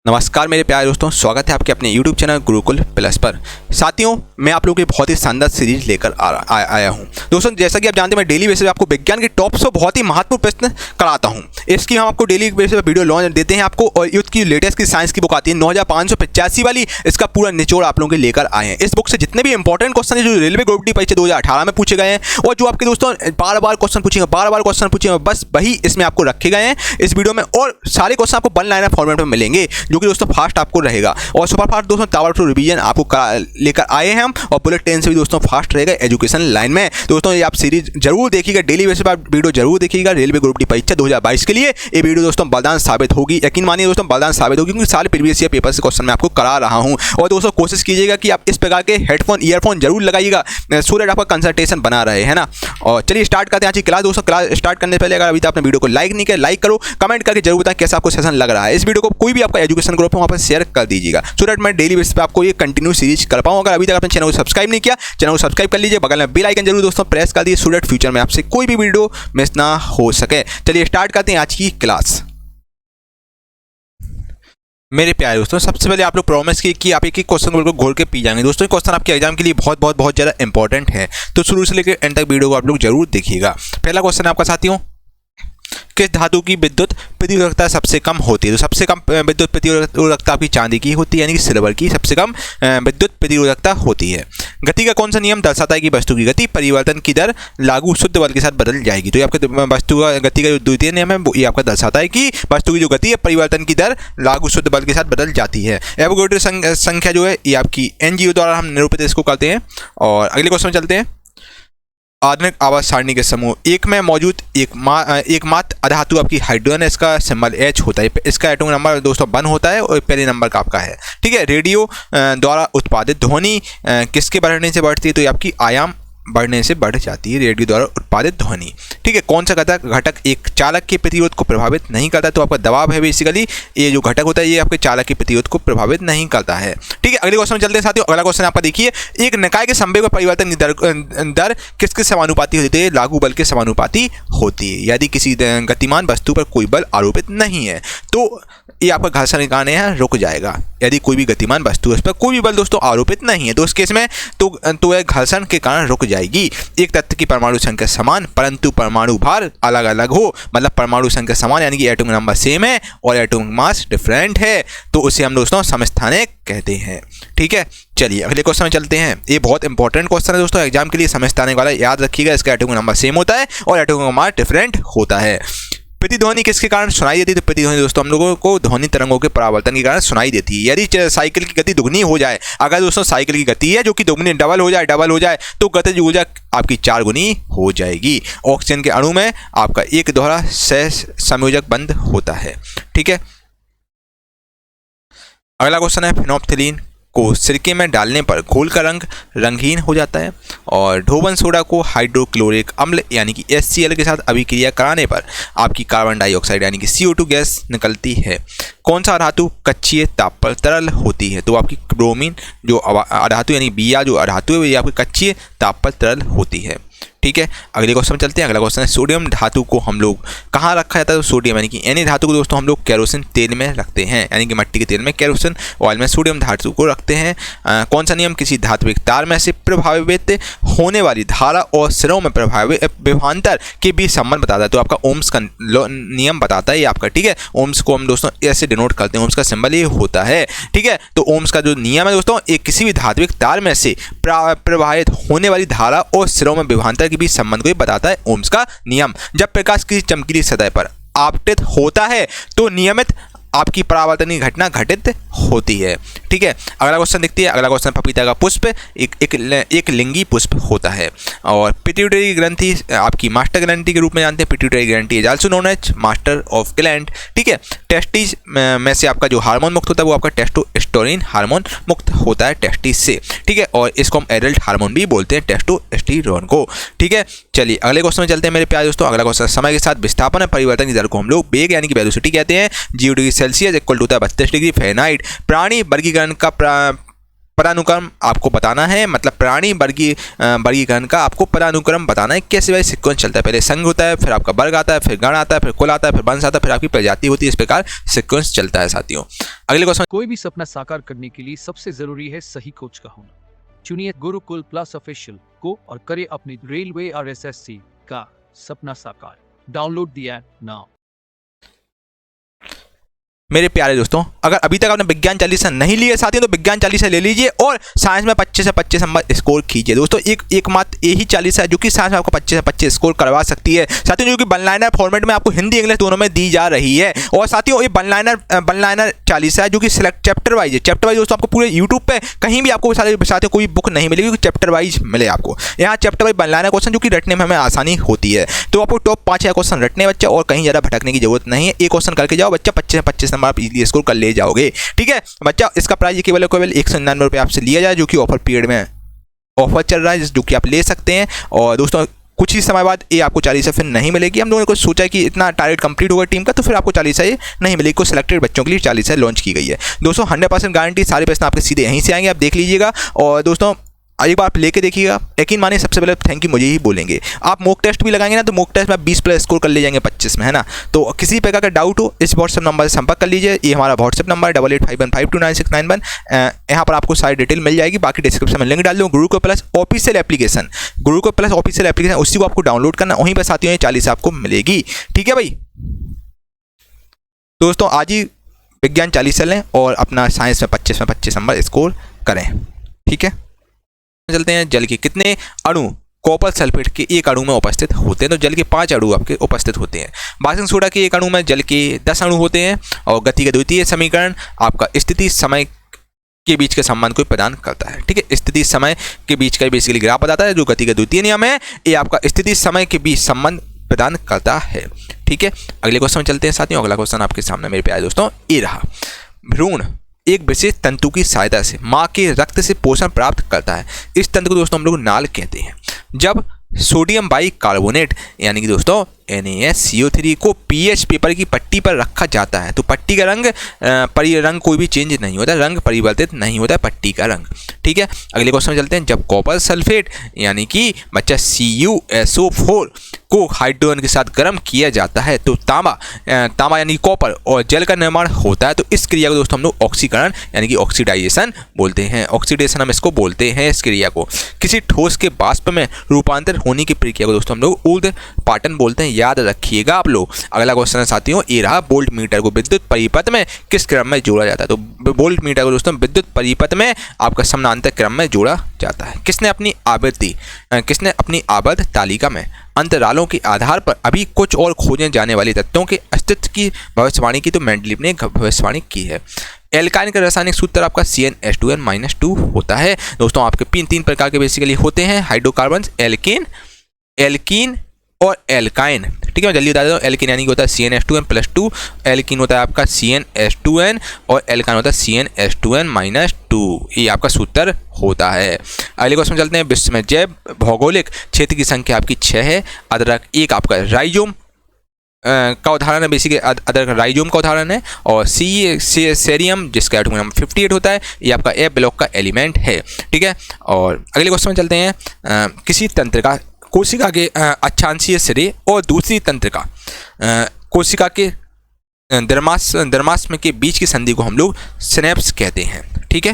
नमस्कार मेरे प्यारे दोस्तों, स्वागत है आपके अपने YouTube चैनल गुरुकुल प्लस पर। साथियों, मैं आप लोगों की बहुत ही शानदार सीरीज लेकर आया हूं। दोस्तों, जैसा कि आप जानते हैं, मैं डेली बेसिस पे आपको विज्ञान के टॉप 100 बहुत ही महत्वपूर्ण प्रश्न कराता हूं। इसकी हम आपको डेली बेसिस पे वीडियो लॉन्च देते हैं आपको, और युद्ध की लेटेस्ट की साइंस की बुक आती है 9585 वाली। इसका पूरा निचोड़ आप लोगों के लेकर आए हैं। इस बुक से जितने भी इंपॉर्टेंट क्वेश्चन है जो रेलवे ग्रुप डी परीक्षा 2018 में पूछे गए हैं, और जो आपके दोस्तों बार बार क्वेश्चन पूछेंगे, बस वही इसमें आपको रखे गए हैं इस वीडियो में। और सारे क्वेश्चन आपको वन लाइनर फॉर्मेट में मिलेंगे, जो कि दोस्तों फास्ट आपको रहेगा। और सुपर फास्ट दोस्तों ताबड़तोड़ रिवीजन आपको लेकर आए हैं हम, और बुलेट ट्रेन से भी दोस्तों फास्ट रहेगा एजुकेशन लाइन में। दोस्तों, ये आप सीरीज जरूर देखिएगा, डेली बेसिस पर आप वीडियो जरूर देखिएगा। रेलवे ग्रुप डी परीक्षा 2022 के लिए ये वीडियो दोस्तों वरदान साबित होगी। यकीन मानिए दोस्तों, वरदान साबित होगी, क्योंकि सारे प्रीवियस ईयर पेपर से क्वेश्चन मैं आपको करा रहा हूं। और दोस्तों, कोशिश कीजिएगा कि आप इस प्रकार के हेडफोन ईयरफोन जरूर लगाइएगा, सो दैट आपका कंसंट्रेशन बना रहे, है ना। और चलिए स्टार्ट करते हैं आज की क्लास। दोस्तों, क्लास स्टार्ट करने से पहले अगर अभी तक आपने वीडियो को लाइक नहीं किया, लाइक करो, कमेंट करके जरूर बताएं कैसा आपको सेशन लग रहा है। इस वीडियो को कोई भी आपका एजुकेशन ग्रुप है वहाँ पर शेयर कर दीजिएगा, सो दैट मैं डेली बेसिस पे आपको ये कंटिन्यू सीरीज कर पाऊँ। अगर अभी तक आपने चैनल को सब्सक्राइब नहीं किया, चैनल को सब्सक्राइब कर लीजिए, बगल में बेल आइकन जरूर दोस्तों प्रेस कर दीजिए, सो दैट फ्यूचर में आपसे कोई भी वीडियो मिस ना हो सके। चलिए स्टार्ट करते हैं आज की क्लास। मेरे प्यारे दोस्तों, सबसे पहले आप लोग प्रॉमिस की कि आप एक एक क्वेश्चन को घोल के पी जाएंगे। दोस्तों, क्वेश्चन आपके एग्जाम के लिए बहुत ज़्यादा इंपॉर्टेंट है, तो शुरू से लेकर एंड तक वीडियो को आप लोग जरूर देखिएगा। पहला क्वेश्चन है आपका साथियों, किस धातु की विद्युत प्रतिरोधकता सबसे कम होती है? तो सबसे कम विद्युत प्रतिरोधकता आपकी चांदी की होती है, यानी कि सिल्वर की सबसे कम विद्युत प्रतिरोधकता होती है। गति का कौन सा नियम दर्शाता है कि वस्तु की गति परिवर्तन की दर लागू शुद्ध बल के साथ बदल जाएगी? तो ये आपके वस्तु का गति का जो द्वितीय नियम है ये आपका दर्शाता है कि वस्तु की जो गति है परिवर्तन की दर लागू शुद्ध बल के साथ बदल जाती है। एवोगैड्रो संख्या जो है ये आपकी NGO द्वारा हम निरूपित इसको करते हैं। और अगले क्वेश्चन में चलते हैं। आधुनिक आवाज सारणी के समूह एक में मौजूद एकमात्र अधातु आपकी हाइड्रोजन है, इसका सिंबल H होता है, इसका एटॉमिक नंबर दोस्तों 1 होता है, और पहले नंबर का आपका है। ठीक है। रेडियो द्वारा उत्पादित ध्वनि किसके बढ़ने से बढ़ती है? तो ये आपकी आयाम बढ़ने से बढ़ जाती है, रेडियो द्वारा उत्पादित ध्वनि। ठीक है। कौन सा घटक एक चालक के प्रतिरोध को प्रभावित नहीं करता? तो आपका दबाव है, बेसिकली ये जो घटक होता है ये आपके चालक के प्रतिरोध को प्रभावित नहीं करता है। ठीक है। अगले क्वेश्चन में चलते हैं साथियों। अगला क्वेश्चन आपका देखिए, एक निकाय के संवेग परिवर्तन की दर किसके समानुपाती होती है? लागू बल के समानुपाती होती है। यदि किसी गतिमान वस्तु पर कोई बल आरोपित नहीं है तो ये आपका घर्षण के कारण यहाँ रुक जाएगा। यदि कोई भी गतिमान वस्तु, इस पर कोई भी बल दोस्तों आरोपित नहीं है, तो उस केस में तो यह घर्षण के कारण रुक जाएगी। एक तत्व की परमाणु संख्या समान परंतु परमाणु भार अलग अलग हो, मतलब परमाणु संख्या समान यानी कि एटॉमिक नंबर सेम है और एटॉमिक मास डिफरेंट है, तो उसे हम दोस्तों समस्थानिक कहते हैं। ठीक है। चलिए अगले क्वेश्चन में चलते हैं। ये बहुत इंपॉर्टेंट क्वेश्चन है दोस्तों, एग्जाम के लिए समस्थानिक वाला याद रखिएगा। इसका एटॉमिक नंबर सेम होता है और एटॉमिक मास डिफरेंट होता है। प्रतिध्वनि किसके कारण सुनाई देती है? तो प्रतिध्वनि दोस्तों हम लोगों को ध्वनि तरंगों के परावर्तन के कारण सुनाई देती है। यदि साइकिल की गति दुगनी हो जाए, अगर दोस्तों साइकिल की गति है जो कि दुगनी डबल हो जाए तो गतिज ऊर्जा आपकी 4 गुनी हो जाएगी। ऑक्सीजन के अणु में आपका एक दोहरा सह संयोजक बंध होता है। ठीक है। अगला क्वेश्चन है, फिनोप्थिलीन को सिरके में डालने पर घोल का रंग रंगहीन हो जाता है, और ढोबन सोडा को हाइड्रोक्लोरिक अम्ल यानी कि HCl के साथ अभिक्रिया कराने पर आपकी कार्बन डाइऑक्साइड यानी कि CO2 गैस निकलती है। कौन सा धातु कक्षीय ताप पर तरल होती है? तो आपकी ब्रोमीन जो अधातु यानी बिया जो अधातु है ये आपकी कक्षीय ताप पर तरल होती है। ठीक है। अगले क्वेश्चन में चलते हैं। अगला क्वेश्चन है, सोडियम धातु को हम लोग कहाँ रखा जाता है? तो सोडियम यानी कि Na धातु को दोस्तों हम लोग केरोसिन तेल में रखते हैं, यानी कि मट्टी के तेल में केरोसिन ऑयल में सोडियम धातु को रखते हैं। कौन सा नियम किसी धात्विक तार में से प्रभावित होने वाली धारा और सिरों में प्रभावित विभवांतर के बीच संबंध बताता है? तो आपका ओम्स का नियम बताता है ये आपका। ठीक है। ओम्स को हम दोस्तों ऐसे डिनोट करते हैं, ओम्स का सिंबल ये होता है। ठीक है। तो ओम्स का जो नियम है दोस्तों, एक किसी भी धात्विक तार में से प्रवाहित होने वाली धारा और सिरों में विभवांतर के बीच संबंध को बताता है ओम्स का नियम। जब प्रकाश किसी चमकीली सतह पर आपतित होता है तो नियमित आपकी परावर्तनीय घटना घटित होती है। ठीक है। अगला क्वेश्चन देखते हैं। अगला क्वेश्चन, पपीता का पुष्प एक लिंगी पुष्प होता है, और पिट्यूटरी ग्रंथि आपकी मास्टर ग्रंथि के रूप में जानते हैं। पिट्यूटरी ग्रंथि is also known as master of gland. ठीक है। टेस्टिस में से आपका जो हार्मोन मुक्त होता है वो आपका टेस्टोस्टेरोन हार्मोन मुक्त होता है टेस्टिस से। ठीक है। और इसको हम एडल्ट हार्मोन भी बोलते हैं, टेस्टोस्टेरोन को। ठीक है। चलिए अगले क्वेश्चन में चलते हैं मेरे प्यारे दोस्तों। अगला क्वेश्चन, समय के साथ विस्थापन परिवर्तन की दर को हम लोग वेग यानी कि वेलोसिटी कहते हैं। 0 डिग्री सेल्सियस इक्वल टू होता है 32 डिग्री फ़ारेनहाइट। प्राणी वर्गीकरण का पदानुक्रम आपको बताना है, मतलब प्राणी वर्गीकरण का आपको पदानुक्रम बताना है, कैसे भाई सीक्वेंस चलता है। पहले संघ होता है, फिर आपका वर्ग आता है, फिर गण आता है, फिर कुल आता है, फिर वंश आता है, फिर आपकी प्रजाति होती है। इस प्रकार सीक्वेंस चलता है साथियों। अगले क्वेश्चन, कोई भी सपना साकार करने के लिए सबसे जरूरी है सही कोच का होना। चुनिए गुरुकुल प्लस ऑफिशियल को और करिए अपनी रेलवे RSSC का सपना साकार। Download the app now. मेरे प्यारे दोस्तों, अगर अभी तक आपने विज्ञान चालीसा नहीं लिया साथियों तो विज्ञान चालीसा ले लीजिए और साइंस में 25 से 25 नंबर स्कोर कीजिए। दोस्तों एकमात्र यही चालीसा है जो कि साइंस में आपको 25 से 25 स्कोर करवा सकती है साथियों, जो कि वन लाइनर फॉर्मेट में आपको हिंदी इंग्लिश दोनों में दी जा रही है। और साथियों ये वन लाइनर चालीसा है जो कि सिलेक्ट चैप्टर वाइज है। चैप्टर वाइज दोस्तों आपको पूरे यूट्यूब पे कहीं भी आपको साथियों कोई बुक नहीं मिलेगी, चैप्टर वाइज मिले आपको। यहाँ chapter wise one liner question जो कि रटने में हमें आसानी होती है। तो आपको टॉप 5 क्वेश्चन रटने बच्चा, और कहीं ज़्यादा भटकने की जरूरत नहीं है। एक क्वेश्चन करके जाओ बच्चा, 25 से 25 नंबर आप इजीली स्कोर कर ले जाओगे। ठीक है बच्चा, इसका प्राइस केवल 199 रुपये आपसे लिया जाए, जो कि ऑफर पीरियड में ऑफर चल रहा है, जो कि आप ले सकते हैं। और दोस्तों कुछ ही समय बाद ये आपको 40 फिर नहीं मिलेगी। हम लोगों ने कुछ सोचा कि इतना टारगेट कंप्लीट होगा टीम का, तो फिर आपको 40 ये नहीं मिलेगी। कुछ सिलेक्टेड बच्चों के लिए 40 लॉन्च की गई है। दोस्तों 100% गारंटी, सारे प्रश्न आपके सीधे यहीं से आएंगे, आप देख लीजिएगा। और दोस्तों एक बार आप लेके देखिएगा, यकीन मानिए सबसे पहले थैंक यू मुझे ही बोलेंगे। आप मॉक टेस्ट भी लगाएंगे ना, तो मॉक टेस्ट में 20+ स्कोर कर ले जाएंगे 25 में, है ना। तो किसी प्रकार का डाउट हो इस व्हाट्सएप नंबर से संपर्क कर लीजिए। ये हमारा व्हाट्सएप नंबर है 8851529691। यहाँ पर आपको सारी डिटेल मिल जाएगी। बाकी डिस्क्रिप्शन में लिंक डाल दूँ। Gurukul plus official application, Gurukul plus official application, उसी को आपको डाउनलोड करना, वहीं पर साथियों 40 आपको मिलेगी। ठीक है भाई दोस्तों, आज ही विज्ञान 40 लें और अपना साइंस में 25 नंबर स्कोर करें। ठीक है, चलते हैं। जल के कितने अणु कॉपर सल्फेट के एक अणु में उपस्थित होते हैं? तो जल के 5 अणु आपके उपस्थित होते हैं। बासिंग सोडा के एक अणु में जल के 10 अणु होते हैं। और गति का द्वितीय समीकरण आपका स्थिति समय के बीच के संबंध को प्रदान करता है। ठीक है, स्थिति समय के बीच का बेसिकली ग्राफ बताता है। जो गति का द्वितीय नियम है ये आपका स्थिति समय के बीच संबंध प्रदान करता है। ठीक है, अगले क्वेश्चन में चलते हैं साथियों। अगला क्वेश्चन आपके सामने मेरे प्यारे दोस्तों ये रहा। भ्रूण एक विशेष तंतु की सहायता से मां के रक्त से पोषण प्राप्त करता है। इस तंतु को दोस्तों हम लोग नाल कहते हैं। जब सोडियम बाइकार्बोनेट यानी कि दोस्तों NaCO3 को pH पेपर की पट्टी पर रखा जाता है तो पट्टी का रंग कोई भी चेंज नहीं होता, रंग परिवर्तित नहीं होता पट्टी का रंग। ठीक है, अगले क्वेश्चन में चलते हैं। जब कॉपर सल्फेट यानी कि बच्चा CuSO4 को हाइड्रोजन के साथ गर्म किया जाता है तो तांबा यानी कॉपर और जल का निर्माण होता है। तो इस क्रिया को दोस्तों हम लोग ऑक्सीकरण यानी कि ऑक्सीडाइजेशन बोलते हैं। ऑक्सीडेशन हम इसको बोलते हैं। इस क्रिया को किसी ठोस के वाष्प में रूपांतर होने की प्रक्रिया को दोस्तों हम लोग ऊर्ध्वपातन बोलते हैं। याद रखिएगा आप लोग। अगला क्वेश्चन है साथियों ये रहा। वोल्ट मीटर को विद्युत परिपथ में किस क्रम में जोड़ा जाता है? तो वोल्ट मीटर को दोस्तों विद्युत परिपथ में आपका समानांतर क्रम में जोड़ा जाता है। किसने अपनी आवर्त तालिका में अंतरालों के आधार पर अभी कुछ और खोजे जाने वाले तत्वों के अस्तित्व की भविष्यवाणी की? तो मेंडलीव ने भविष्यवाणी की है। एल्काइन का रासायनिक सूत्र आपका CnH2n-2 होता है। दोस्तों आपके 3 प्रकार के बेसिकली होते हैं हाइड्रोकार्बन, एल्कीन और एल्काइन। ठीक है, मैं जल्दी बता देता हूँ। एल्कीन यानी कि होता है CnH2n+2, एल्कीन होता है आपका CnH2n और एल्काइन होता है CnH2n-2। ये आपका सूत्र होता है। अगले क्वेश्चन चलते हैं। विश्व में जैव भौगोलिक क्षेत्र की संख्या आपकी 6 है। अदरक एक आपका राइजोम का उदाहरण है, बेसिकली अदरक राइजोम का उदाहरण है। और सेरियम जिसका एटॉमिक नंबर 58 होता है, ये आपका ए ब्लॉक का एलिमेंट है। ठीक है, और अगले क्वेश्चन में चलते हैं। किसी तंत्र का कोशिका के अक्षांशीय सिरे और दूसरी तंत्र का कोशिका के धर्मास्म के बीच की संधि को हम लोग सिनेप्स कहते हैं। ठीक है,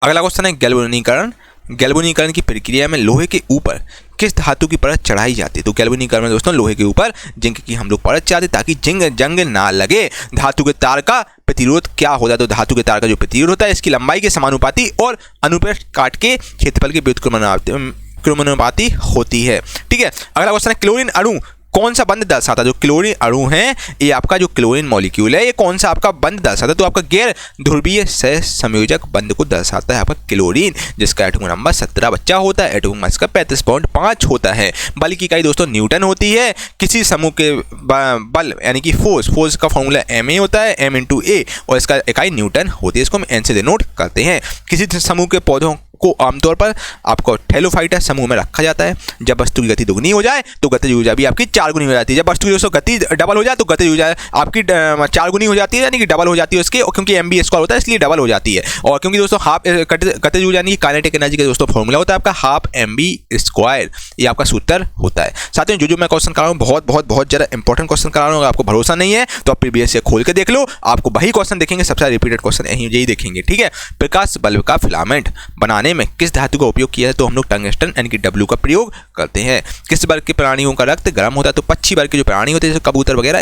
अगला क्वेश्चन है गैल्वेनीकरण। गैल्वेनीकरण की प्रक्रिया में लोहे के ऊपर किस धातु की परत चढ़ाई जाती है? तो गैल्वेनीकरण में दोस्तों लोहे के ऊपर जिंक की हम लोग परत चढ़ाते ताकि जंग ना लगे। धातु के तार का प्रतिरोध क्या होता है? तो धातु के तार का जो प्रतिरोध होता है इसकी लंबाई के समानुपाती और अनुप्रस्थ काट के क्षेत्रफल के व्युत्क्रमानुपाती होती है। ठीक है, अगला क्वेश्चन है क्लोरीन अणु कौन सा बंध दर्शाता है? जो क्लोरीन अणु है ये आपका जो क्लोरीन मॉलिक्यूल है ये कौन सा आपका बंध दर्शाता है? तो आपका गैर ध्रुवीय सह संयोजक बंध को दर्शाता है आपका क्लोरीन, जिसका एटॉमिक नंबर 17 बच्चा होता है। एटॉमिक मास का 35.5 होता है। बल की इकाई दोस्तों न्यूटन होती है। किसी समूह के बल यानी कि फोर्स का फॉर्मूला ma होता है, m × a, और इसका इकाई न्यूटन होती है। इसको हम n से डिनोट करते हैं। किसी समूह के पौधों को आमतौर पर आपको थैलोफाइटा समूह में रखा जाता है। जब वस्तु की गति दुगनी हो जाए तो गतिज ऊर्जा भी आपकी 4 गुनी हो जाती है। जब वस्तु की दोस्तों गति डबल हो जाए तो गतिज ऊर्जा आपकी 4 गुनी हो जाती है, यानी कि डबल हो जाती है उसकी, क्योंकि mv² होता है इसलिए डबल हो जाती है। और क्योंकि दोस्तों हाफ गतिज ऊर्जा यानी कि काइनेटिक एनर्जी का दोस्तों फॉर्मूला होता है आपका हाफ mv², ये आपका सूत्र होता है। साथियों जो मैं क्वेश्चन कर रहा हूँ बहुत ज़्यादा इंपॉर्टेंट क्वेश्चन करा रहा हूँ। आपको भरोसा नहीं है तो आप प्रीवियस से खोल के देख लो, आपको वही क्वेश्चन देखेंगे, सबसे रिपीटेड क्वेश्चन यही देखेंगे। ठीक है, प्रकाश बल्ब का फिलामेंट बनाने में किस धातु का उपयोग किया है? तो हम लोग टंगस्टन यानी कि W का प्रयोग करते हैं। किस वर्ग के प्राणियों का रक्त गर्म होता है? तो पक्षी वर्ग के जो प्राणी होते हैं जैसे कबूतर वगैरह,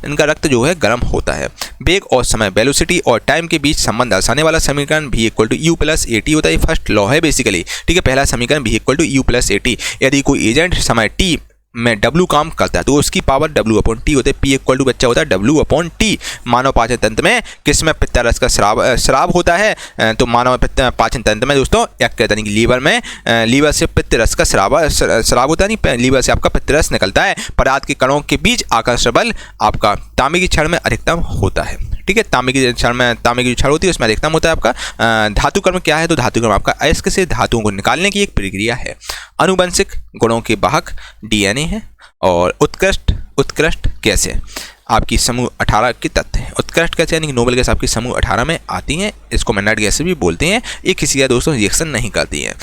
इनका रक्त जो है गर्म होता है। वेग और समय, वेलोसिटी और टाइम के बीच संबंध दर्शाने वाला समीकरण v = u + at होता है। फर्स्ट लॉ है बेसिकली। ठीक है, पहला समीकरण v = u + at। यदि कोई एजेंट समय t में W काम करता है तो उसकी पावर W/T होते हैं। P = बच्चा होता है W/T। मानव पाचन तंत्र में किसमें पित्तरस का स्राव होता है? तो मानव पाचन तंत्र में दोस्तों क्या कहते हैं कि लीवर में, लीवर से पित्तरस का स्राव होता है, नहीं लीवर से आपका पित्तरस निकलता है। पदार्थ के कणों के बीच आकर्षण बल आपका तांबे की छड़ में अधिकतम होता है। ठीक है, तांबे की जो छड़ होती है उसमें अधिकतम होता है आपका। धातु कर्म क्या है? तो धातु कर्म आपका अयस्क से धातुओं को निकालने की एक प्रक्रिया है। अनुवंशिक गुणों के वाहक DNA है। और उत्कृष्ट कैसे आपकी समूह 18 के तत्व है। उत्कृष्ट कैसे यानी कि नोबेल गैस आपकी समूह 18 में आती हैं। इसको मेनार्ड गैस भी बोलते हैं। ये किसी का दोस्तों रिएक्शन नहीं करती हैं।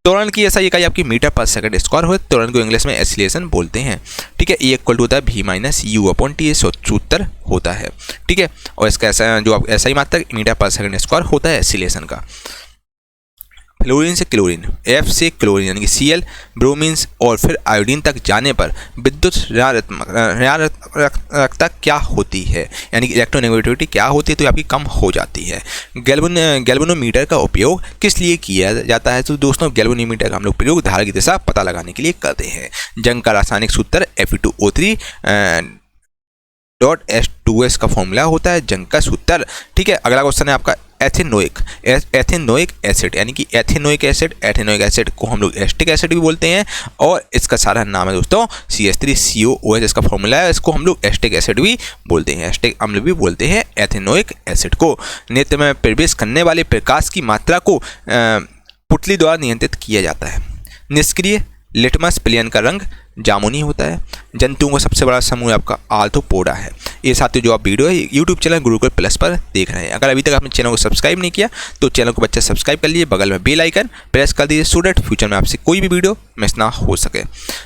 त्वरण की ऐसा इकाई आपकी मीटर/सेकंड² हो। त्वरण को इंग्लिश में एक्सीलरेशन बोलते हैं। ठीक है, E = होता है v - u/t, सूत्र होता है। ठीक है, और इसका ऐसा जो आप ऐसा ही मात्रक मीटर/सेकंड² होता है एक्सीलरेशन का। फ्लोरीन से क्लोरीन, F से क्लोरीन यानी कि Cl, ब्रोमीन और फिर आयोडीन तक जाने पर विद्युत ऋणात्मकता क्या होती है, यानी कि इलेक्ट्रोनेगेटिविटी क्या होती है? तो आपकी कम हो जाती है। गैल्वेनोमीटर का उपयोग किस लिए किया जाता है? तो दोस्तों गैल्वेनोमीटर का हम लोग प्रयोग धारा की दिशा पता लगाने के लिए करते हैं। जंग का रासायनिक सूत्र Fe2O3 .H2S का फॉर्मूला होता है जंग का सूत्र। ठीक है, अगला क्वेश्चन है आपका एथेनोइक एसिड यानी कि एथेनोइक एसिड को हम लोग एस्टिक एसिड भी बोलते हैं और इसका सारा नाम है दोस्तों CH3COOH इसका फॉर्मूला है। इसको हम लोग एस्टिक एसिड भी बोलते हैं, एस्टिक अम्ल भी बोलते हैं एथेनोइक एसिड को। नेत्र में प्रवेश करने वाले प्रकाश की मात्रा को पुतली द्वारा नियंत्रित किया जाता है। निष्क्रिय लिटमस प्लेन का रंग जामुनी होता है। जंतुओं का सबसे बड़ा समूह आपका आर्थ्रोपोडा है। ये साथियों जो आप वीडियो है यूट्यूब चैनल गुरुकुल प्लस पर देख रहे हैं। अगर अभी तक आपने चैनल को सब्सक्राइब नहीं किया तो चैनल को बच्चे सब्सक्राइब कर लीजिए, बगल में बेल आइकन प्रेस कर दीजिए सो दैट फ्यूचर में आपसे कोई भी वीडियो मिस ना हो सके।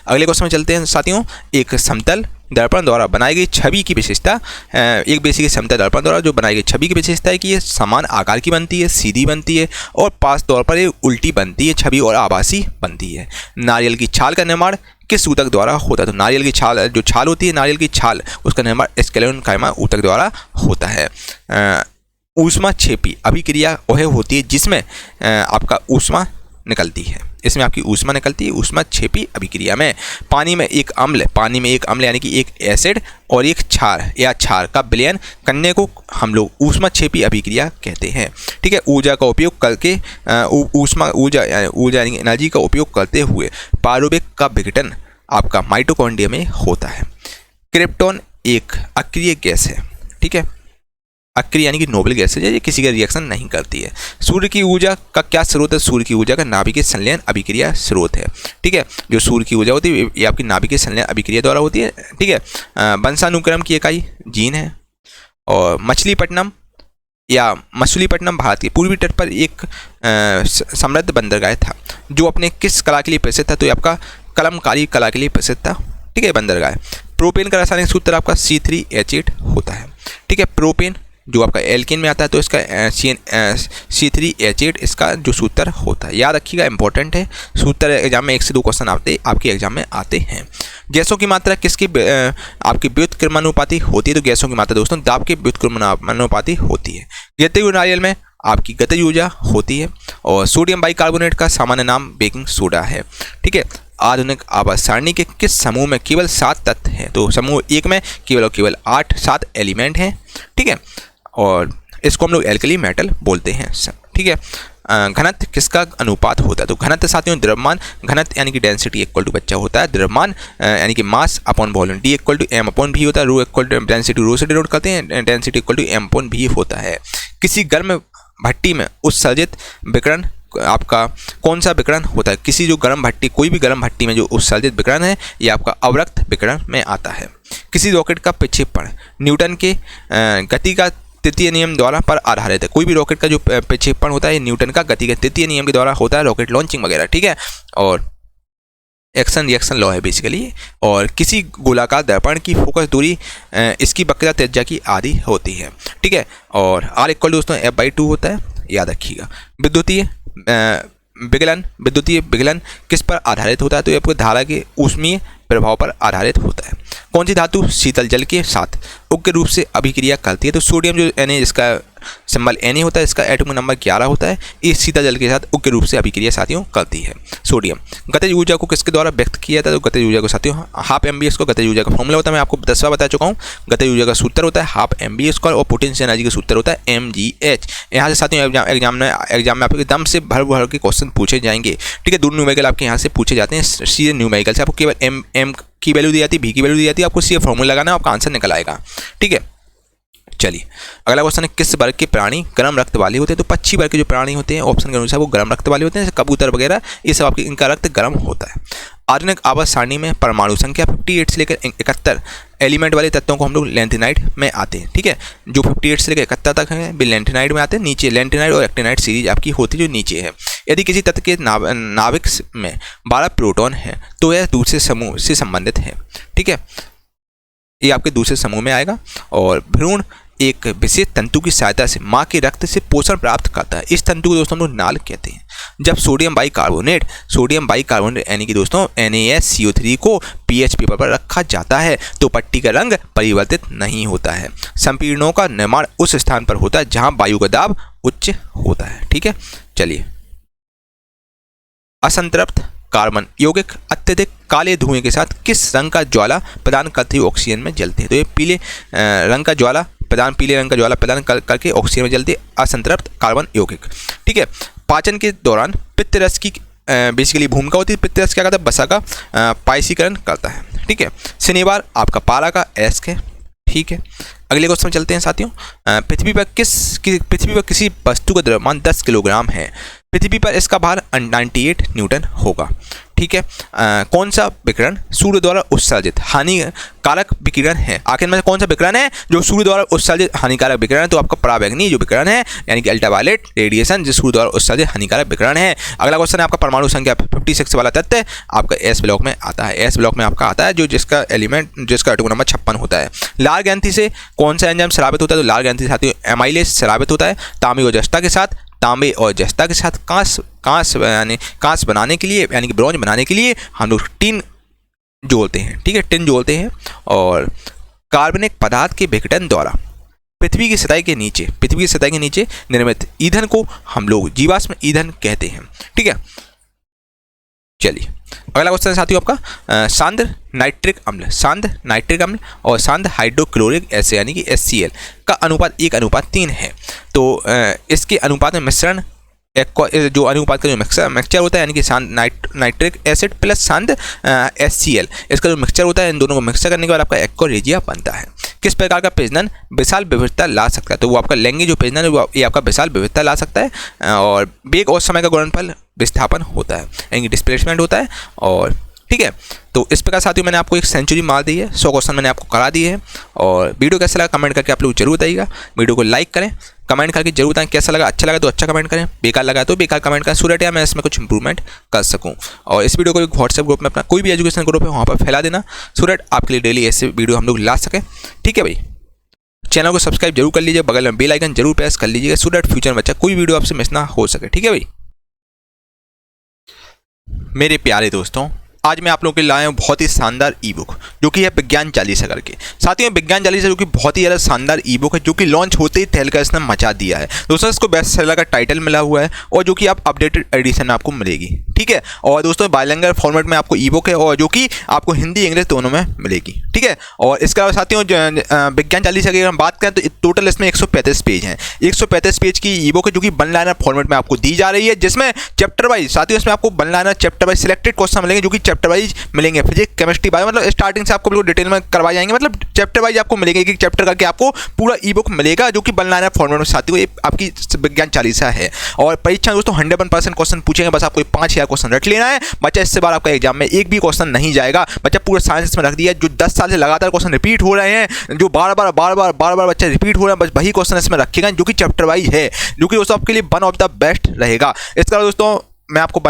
अगले क्वेश्चन में चलते हैं साथियों। एक समतल दर्पण द्वारा बनाई गई छवि की विशेषता, एक बेसिक समतल दर्पण द्वारा जो बनाई गई छवि की विशेषता है कि ये समान आकार की बनती है, सीधी बनती है और पास तौर पर ये उल्टी बनती है छवि और आभासी बनती है। नारियल की छाल का निर्माण किस ऊतक द्वारा होता है? तो नारियल की छाल जो छाल होती है, नारियल की छाल उसका निर्माण स्क्लेरोकाइमा ऊतक द्वारा होता है। ऊष्मा क्षेपी अभिक्रिया वह होती है जिसमें आपका ऊष्मा निकलती है, इसमें आपकी ऊष्मा निकलती है ऊष्मा क्षेपी अभिक्रिया में। पानी में एक अम्ल यानी कि एक एसिड और एक क्षार या क्षार का विलयन करने को हम लोग ऊष्मा क्षेपी अभिक्रिया कहते हैं। ठीक है, ऊर्जा का उपयोग करके ऊर्जा यानी एनर्जी का उपयोग करते हुए पारुवेग का विघटन आपका माइटोकॉन्ड्रिया में होता है। क्रिप्टॉन एक अक्रिय गैस है। ठीक है, अक्रिय यानी कि नोबेल गैस है, ये किसी का रिएक्शन नहीं करती है। सूर्य की ऊर्जा का क्या स्रोत है? सूर्य की ऊर्जा का नाभिकीय संलयन अभिक्रिया स्रोत है। ठीक है, जो सूर्य की ऊर्जा होती है ये आपकी नाभिकीय संलयन अभिक्रिया द्वारा होती है। ठीक है, वंशानुक्रम की इकाई जीन है। और मछलीपट्टनम भारत के पूर्वी तट पर एक समृद्ध बंदरगाह था जो अपने किस कला के लिए प्रसिद्ध था? तो ये आपका कलमकारी कला के लिए प्रसिद्ध था। ठीक है, बंदरगाह। प्रोपेन का रासायनिक सूत्र आपका C3H8 होता है। ठीक है, प्रोपेन जो आपका एल्केन में आता है तो इसका C3H8 इसका जो सूत्र होता है, याद रखिएगा, इंपॉर्टेंट है सूत्र। एग्जाम में 1 से 2 क्वेश्चन आपके एग्जाम में आते हैं। गैसों की मात्रा किसकी आपकी व्युत्क्रमानुपाती होती है? तो गैसों की मात्रा दोस्तों दाब के व्युत्क्रमानुपाती होती है। गिरते हुए नारियल में आपकी गतिज ऊर्जा होती है। और सोडियम बाइकार्बोनेट का सामान्य नाम बेकिंग सोडा है। ठीक है, आधुनिक आवास सारणी के किस समूह में केवल 7 तत्व हैं? तो समूह 1 में केवल 7 एलिमेंट हैं। ठीक है, और इसको हम लोग एल्कली मेटल बोलते हैं। ठीक है, घनत्व किसका अनुपात होता है? तो घनत्व साथियों द्रव्यमान घनत्व यानी कि डेंसिटी इक्वल टू बच्चा होता है द्रव्यमान यानी कि mass upon volume D equal to M upon V होता है। Rho equal to density rho से डिनोट करते हैं, density equal to M upon V होता है। किसी गर्म भट्टी में उत्सर्जित विकिरण आपका कौन सा विकिरण होता है, किसी जो गर्म भट्टी, कोई भी गर्म भट्टी में जो उत्सर्जित विकिरण है ये आपका अवरक्त विकिरण में आता है। किसी रॉकेट का विक्षेपण न्यूटन के गति का तृतीय नियम द्वारा पर आधारित है। कोई भी रॉकेट का जो विक्षेपण होता है न्यूटन का गति के तृतीय नियम के द्वारा होता है, रॉकेट लॉन्चिंग वगैरह, ठीक है। और एक्शन रिएक्शन लॉ है बेसिकली। और किसी गोलाकार दर्पण की फोकस दूरी इसकी वक्रता त्रिज्या की आधी होती है, ठीक है। और R इक्वल दोस्तों F/2 होता है, याद रखिएगा। विद्युतीय विगलन किस पर आधारित होता है, तो ये आपको धारा के ऊष्मीय प्रभाव पर आधारित होता है। कौन सी धातु शीतल जल के साथ उग्र रूप से अभिक्रिया करती है, तो सोडियम जो Na जिसका सिंबल Na होता है, इसका एटॉमिक नंबर 11 होता है, इस शीतल जल के साथ उग्र रूप से अभिक्रिया साथियों करती है सोडियम। गतिज ऊर्जा को किसके द्वारा व्यक्त किया जाता है, तो गतिज ऊर्जा को साथियों हाफ MV² को गतिज ऊर्जा का फॉर्मूला होता है, मैं आपको 10वां बता चुका हूँ। गतिज ऊर्जा का सूत्र होता है हाफ MV² और पोटेंशियल एनर्जी का सूत्र होता है mgh। यहाँ से साथियों एग्जाम में आपको एकदम से भर के क्वेश्चन पूछे जाएंगे, ठीक है। दोनों न्यूमेरिकल आपके यहाँ से पूछे जाते हैं, सीधे न्यूमेरिकल से आपको केवल m की वैल्यू दी जाती है, v की वैल्यू दी जाती है, आपको सीधे फॉर्मूला लगाना है, आपका आंसर निकल आएगा, ठीक है। चलिए अगला क्वेश्चन है, किस वर्ग के प्राणी गर्म रक्त वाले होते हैं, तो पक्षी वर्ग के जो प्राणी होते हैं ऑप्शन के अनुसार वो गर्म रक्त वाले होते हैं, जैसे कबूतर वगैरह, ये सब आपके इनका रक्त गर्म होता है। आधुनिक आवर्त सारणी में परमाणु संख्या 58 से लेकर 71 एलिमेंट वाले तत्वों को हम लोग लैंथेनाइड में आते हैं, ठीक है। जो 58 से लेकर 71 तक है वे लैंथेनाइड में आते हैं। नीचे लैंथेनाइड और एक्टिनाइड सीरीज आपकी होती है जो नीचे है। यदि किसी तत्व के नाभिक में 12 प्रोटॉन है तो यह दूसरे समूह से संबंधित है, ठीक है, ये आपके दूसरे समूह में आएगा। और भ्रूण एक विशेष तंतु की सहायता से माँ के रक्त से पोषण प्राप्त करता है, इस तंतु को दोस्तों हम लोग नाल कहते हैं। जब सोडियम बाइकार्बोनेट यानी कि दोस्तों NaSCO3 को pH पेपर पर रखा जाता है तो पट्टी का रंग परिवर्तित नहीं होता है। संपीड़नों का निर्माण उस स्थान पर होता है जहां वायु का दाब उच्च होता है, ठीक है। चलिए, असंतृप्त कार्बन यौगिक अत्यधिक काले धुएं के साथ किस रंग का ज्वाला प्रदान करते हुए ऑक्सीजन में जलते हैं, तो ये पीले रंग का ज्वाला प्रदान करके ऑक्सीजन में जलते असंतृप्त कार्बन यौगिक, ठीक है। पाचन के दौरान पित्त रस की बेसिकली भूमिका होती है। पित्त रस क्या करता है, वसा का पायसीकरण करता है, ठीक है। शनिवार आपका पारा का एस्क है, ठीक है। अगले क्वेश्चन में चलते हैं साथियों। पृथ्वी पर किसी वस्तु का द्रव्यमान 10 किलोग्राम है, पृथ्वी पर इसका भार 98 न्यूटन होगा, ठीक है। कौन सा विकिरण सूर्य द्वारा उत्सर्जित हानिकारक विकिरण है, आखिर में कौन सा विकिरण है जो सूर्य द्वारा उत्सर्जित हानिकारक विकिरण है, तो आपका पराबैंगनी जो विकिरण है यानी कि अल्ट्रावायलेट रेडिएशन जो सूर्य द्वारा उत्सर्जित हानिकारक विकिरण है। अगला क्वेश्चन है आपका परमाणु संख्या 56 वाला तत्व आपका S ब्लॉक में आता है, S ब्लॉक में आपका आता है जो जिसका एटॉमिक नंबर 56 होता है। लाल ग्रंथि से कौन सा एंजाइम स्रावित होता है, तो लाल ग्रंथि से साथियों एमाइलेज स्रावित होता है। तांबे और जस्ता के साथ कांस बनाने के लिए यानी कि ब्रॉन्ज बनाने के लिए हम लोग टिन जोड़ते हैं, ठीक है, टिन जोड़ते हैं। और कार्बनिक पदार्थ के विघटन द्वारा पृथ्वी की सतह के नीचे निर्मित ईंधन को हम लोग जीवाश्म ईंधन कहते हैं, ठीक है। चलिए अगला क्वेश्चन है साथियों आपका सांद्र नाइट्रिक अम्ल और सांद्र हाइड्रोक्लोरिक एसिड यानी कि HCl का अनुपात 1:3 है। तो इसके अनुपात में मिश्रण जो अनुपात का जो मिक्सचर होता है यानी कि नाइट्रिक एसिड प्लस सांद्र HCl, इसका जो मिक्सचर होता है इन दोनों को मिक्सचर करने के बाद आपका एक्वा रेजिया बनता है। किस प्रकार का प्रजनन विशाल विविधता ला सकता है, तो वो आपका लैंगिक जो प्रजनन है वो ये आपका विशाल विविधता ला सकता है। और वेग और समय का गुणनफल विस्थापन होता है यानी डिस्प्लेसमेंट होता है, और ठीक है। तो इस प्रकार साथियों मैंने आपको एक सेंचुरी मार दी है, 100 क्वेश्चन मैंने आपको करा दिए हैं। और वीडियो कैसा लगा कमेंट करके आप लोग जरूर बताइएगा। वीडियो को लाइक करें, कमेंट करके जरूर बताएं कैसा लगा। अच्छा लगा तो अच्छा कमेंट करें, बेकार लगा तो बेकार कमेंट करें, सो दैट मैं इसमें कुछ इंप्रूवमेंट कर सकूं। और इस वीडियो को एक व्हाट्सएप ग्रुप में अपना कोई भी एजुकेशन ग्रुप है वहाँ पर फैला देना, सो दैट आपके लिए डेली ऐसे वीडियो हम लोग ला सकें, ठीक है भाई। चैनल को सब्सक्राइब जरूर कर लीजिए, बगल में बेल आइकन जरूर प्रेस कर लीजिएगा, सो दैट फ्यूचर में बच्चा कोई वीडियो आपसे मिस ना हो सके, ठीक है भाई। मेरे प्यारे दोस्तों, आज मैं आप लोगों के लिए लाया हूँ बहुत ही शानदार ई बुक जो कि है विज्ञान चालीसा करके। साथियों विज्ञान चालीसा जो कि बहुत ही ज़्यादा शानदार ई बुक है जो कि लॉन्च होते ही तहलका इसने मचा दिया है। दोस्तों इसको बेस्ट सेलर का टाइटल मिला हुआ है और जो कि आप अपडेटेड एडिशन आपको मिलेगी। ठीक है। और दोस्तों बाइलिंगुअल फॉर्मेट में आपको ई बुक है और जो कि आपको हिंदी इंग्लिश दोनों में मिलेगी, ठीक है। और इसके अलावा साथियों विज्ञान चालीसा की अगर हम बात करें तो टोटल इसमें 135 पेज हैं। 135 पेज की ई बुक है जो कि वन लाइनर फॉर्मेट में आपको दी जा रही है, जिसमें चैप्टर वाइज साथियों इसमें आपको one liner chapter wise selected question मिलेंगे जो कि चैप्टर वाइज मिलेंगे। फिजिक्स केमिस्ट्री बायो मतलब स्टार्टिंग से आपको बिल्कुल डिटेल में करवाए जाएंगे, मतलब चैप्टर वाइज आपको मिलेंगे, एक चैप्टर करके आपको पूरा ई बुक मिलेगा जो कि वन लाइनर फॉर्मेट में साथियों ये आपकी विज्ञान चालीसा है। और परीक्षा दोस्तों 100% क्वेश्चन पूछेंगे, बस आपको 5000 क्वेश्चन रट लेना है बच्चा। इससे बार आपका एग्जाम में एक भी क्वेश्चन नहीं जाएगा बच्चा। पूरा साइंस में रख दिया, जो 10 साल से लगातार क्वेश्चन रिपीट हो रहे हैं, जो बार बार बच्चा रिपीट हो रहे हैं, बस वही क्वेश्चन इसमें रखेगा जो कि चैप्टर वाइज है, जो कि दोस्तों आपके लिए वन ऑफ द बेस्ट रहेगा। इसका दोस्तों मैं आपको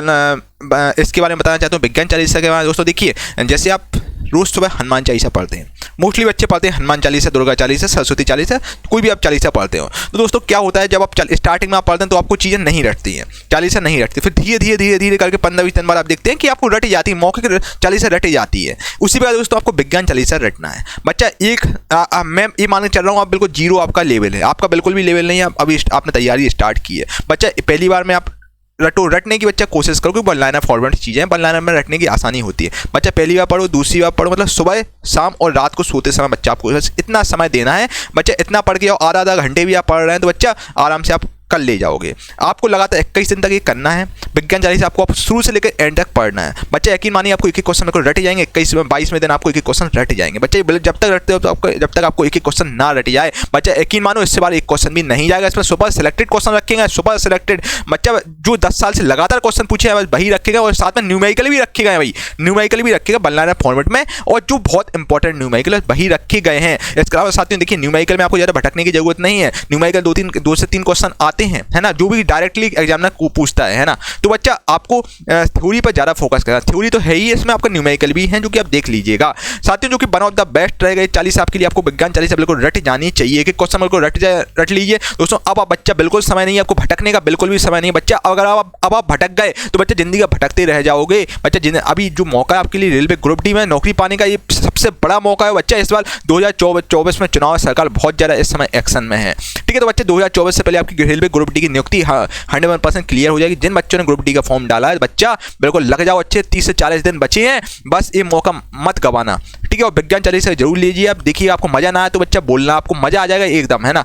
इसके बारे में बताना चाहता हूँ विज्ञान चालीसा के बारे में। दोस्तों देखिए, जैसे आप रोज सुबह हनुमान चालीसा पढ़ते हैं, मोस्टली बच्चे पढ़ते हैं हनुमान चालीसा, दुर्गा चालीसा, सरस्वती चालीसा, कोई भी आप चालीसा पढ़ते हो। तो दोस्तों क्या होता है, जब आप स्टार्टिंग में आप पढ़ते हैं तो आपको चीज़ें नहीं रटती हैं, चालीसा नहीं रटती, फिर धीरे धीरे करके 15-20 दिन बाद आप देखते हैं कि आपको रटी जाती है, मौके की चालीसा रटी जाती है। उसी प्रकार दोस्तों आपको विज्ञान चालीसा रटना है बच्चा। मैं ये मान के चल रहा हूँ आप बिल्कुल जीरो आपका लेवल है, आपका बिल्कुल भी लेवल नहीं है, अभी आपने तैयारी स्टार्ट की है बच्चा। पहली बार में आप रटने की बच्चा कोशिश करो, क्योंकि वन लाइनर फॉर्मेट चीज़ें हैं, वन लाइनर में रटने की आसानी होती है बच्चा। पहली बार पढ़ो, दूसरी बार पढ़ो, मतलब सुबह शाम और रात को सोते समय बच्चा आपको इतना समय देना है बच्चा। इतना पढ़ के आओ, आधा घंटे भी आप पढ़ रहे हैं तो बच्चा आराम से आप कल ले जाओगे। आपको लगातार 21 दिन तक ये करना है विज्ञान चालीसा, आपको शुरू से लेकर एंड तक पढ़ना है बच्चा। यकीन मानिए आपको एक क्वेश्चन को रट जाएंगे, 21-22वें दिन आपको एक क्वेश्चन रट जाएंगे बच्चे। जब तक रटते हो तो जब तक आपको एक क्वेश्चन ना रट जाए बच्चा, यकीन मानो इससे बार एक क्वेश्चन भी नहीं जाएगा। इसमें सुपर सिलेक्टेड क्वेश्चन रखेंगे, सुपर सिलेक्टेड बच्चा, जो 10 साल से लगातार क्वेश्चन पूछे हैं बस वही रखेगा, और साथ में न्यूमेरिकल भी रखेगा भाई, न्यूमेरिकल भी रखेगा वन लाइनर फॉर्मेट में, और जो बहुत इंपॉर्टेंट न्यूमेरिकल वही रखे गए हैं। इसके अलावा साथियों देखिए, न्यूमेरिकल में आपको ज़्यादा भटकने की जरूरत नहीं है। न्यूमेरिकल 2 से 3 क्वेश्चन आते हैं, है ना, जो भी डायरेक्टली एग्जामिनर को पूछता है ना। तो बच्चा आपको थ्योरी पर ज़्यादा फोकस करना, थ्योरी तो है ही, इसमें आपका न्यूमेरिकल भी है जो कि आप देख लीजिएगा साथियों, जो कि वन ऑफ द बेस्ट रहेगा 40 आपके लिए। आपको विज्ञान 40 बिल्कुल रट जानी चाहिए कि क्वेश्चन बिल्कुल रट लीजिए दोस्तों। अब आप बच्चा बिल्कुल समय नहीं है आपको भटकने का, बिल्कुल भी समय नहीं बच्चा। अगर आप भटक गए तो बच्चा जिंदगी का भटकते रह जाओगे बच्चा। अभी जो मौका है आपके लिए रेलवे ग्रुप डी में नौकरी पाने का, ये सबसे बड़ा मौका है बच्चा। इस बार 2024 में चुनाव सरकार बहुत ज़्यादा इस समय एक्शन में है, ठीक है। तो बच्चे 2024 से पहले आपकी रेलवे ग्रुप डी की नियुक्ति 100% क्लियर हो जाएगी। जिन बच्चों ने ग्रुप डी का फॉर्म डाला है बच्चा बिल्कुल लग जाओ, अच्छे 30 से 40 दिन बचे हैं, बस ये मौका मत गवाना, ठीक है। और विज्ञान चालीसा जरूर लीजिए आप। देखिए आपको मजा ना आए तो बच्चा बोलना, आपको मजा आ जाएगा एकदम, है ना।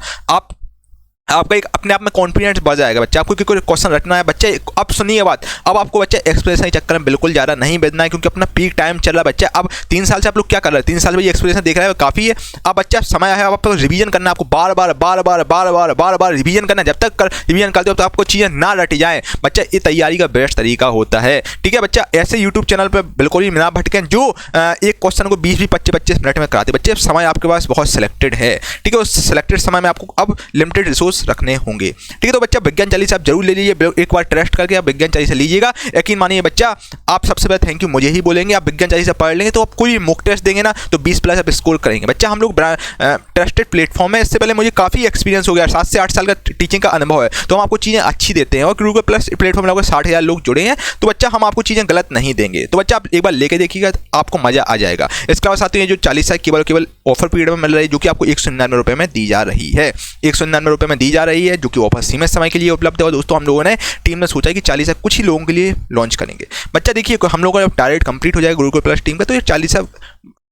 आपका एक अपने आप में कॉन्फिडेंस बढ़ जाएगा बच्चा। आपको कोई क्वेश्चन रटना है बच्चे, अब सुनिए बात, अब आपको बच्चा एक्सप्रेशन के चक्कर में बिल्कुल ज़्यादा नहीं बदलना है, क्योंकि अपना पीक टाइम चल रहा है बच्चा। अब 3 साल से आप लोग क्या कर रहे हैं, 3 साल में ये एक्सप्रेशन देख रहे हैं काफ़ी है। अब बच्चा समय है, अब आपको रिवीजन करना है, आपको बार बार रिवीजन करना है। जब तक रिवीजन करते हो तो आपको चीज़ें ना रट जाए बच्चा, ये तैयारी का बेस्ट तरीका होता है, ठीक है बच्चा। ऐसे यूट्यूब चैनल पर बिल्कुल भी ना भटकें जो एक क्वेश्चन को 20-25 मिनट में कराते बच्चे। समय आपके पास बहुत सिलेक्टेड है, ठीक है। उस सिलेक्टेड समय में आपको अब लिमिटेड रिसोर्स रखने होंगे, ठीक है। तो बच्चा विज्ञान चालीसा आप जरूर ले लीजिए, एक बार टेस्ट करके आप विज्ञान चालीसा लीजिएगा। यकीन मानिए बच्चा, आप सबसे पहले थैंक यू मुझे ही बोलेंगे। आप विज्ञान चालीसा पढ़ लेंगे तो आप कोई भी मॉक टेस्ट देंगे ना तो 20+ आप स्कोर करेंगे बच्चा। हम लोग ट्रस्टेड प्लेटफॉर्म है, इससे पहले मुझे काफ़ी एक्सपीरियंस हो गया, 7 से 8 साल का टीचिंग का अनुभव है, तो हम आपको चीज़ें अच्छी देते हैं। और गूगल प्लस प्लेटफॉर्म में 60,000 लोग जुड़े हैं, तो बच्चा हम आपको चीज़ें गलत नहीं देंगे। तो बच्चा आप एक बार लेके देखिएगा, आपको मजा आ जाएगा। इसके बाद साथ ही जो चालीसा केवल ऑफर पीरियड में मिल रही है, जो कि आपको 199 रुपये में दी जा रही है, 199 रुपये में दी जा रही है, जो कि ऑफर सीमित समय के लिए उपलब्ध है। और दोस्तों हम लोगों ने टीम ने सोचा कि चालीसा कुछ ही लोगों के लिए लॉन्च करेंगे बच्चा। देखिए हम लोगों का टारगेट कंप्लीट हो जाएगा गूगल प्लस टीम का, तो ये चालीसा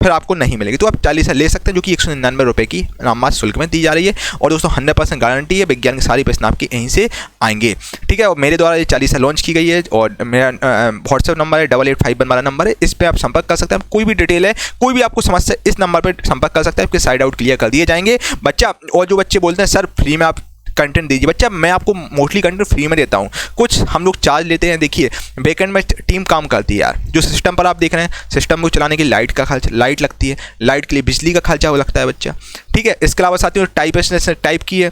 फिर आपको नहीं मिलेगी, तो आप चालीसा ले सकते हैं, जो कि 199 रुपये की नाममात्र शुल्क में दी जा रही है। और दोस्तों 100% गारंटी है, विज्ञान के सारे प्रश्न आपके यहीं से आएंगे, ठीक है। और मेरे द्वारा ये चालीसा लॉन्च की गई है, और मेरा व्हाट्सएप नंबर है 8851 वाला नंबर है, इस पर आप संपर्क कर सकते हैं। कोई भी डिटेल है, कोई भी आपको समस्या, इस नंबर पर संपर्क कर सकते हैं, आपके साइड आउट क्लियर कर दिए जाएंगे बच्चा। और जो बच्चे बोलते हैं सर फ्री में आप कंटेंट दीजिए बच्चा, मैं आपको मोस्टली कंटेंट फ्री में देता हूँ, कुछ हम लोग चार्ज लेते हैं। देखिए बैकएंड में टीम काम करती है यार, जो सिस्टम पर आप देख रहे हैं, सिस्टम को चलाने की लाइट का खर्चा, लाइट लगती है, लाइट के लिए बिजली का खर्चा वो लगता है बच्चा, ठीक है। इसके अलावा साथियों टाइप की है,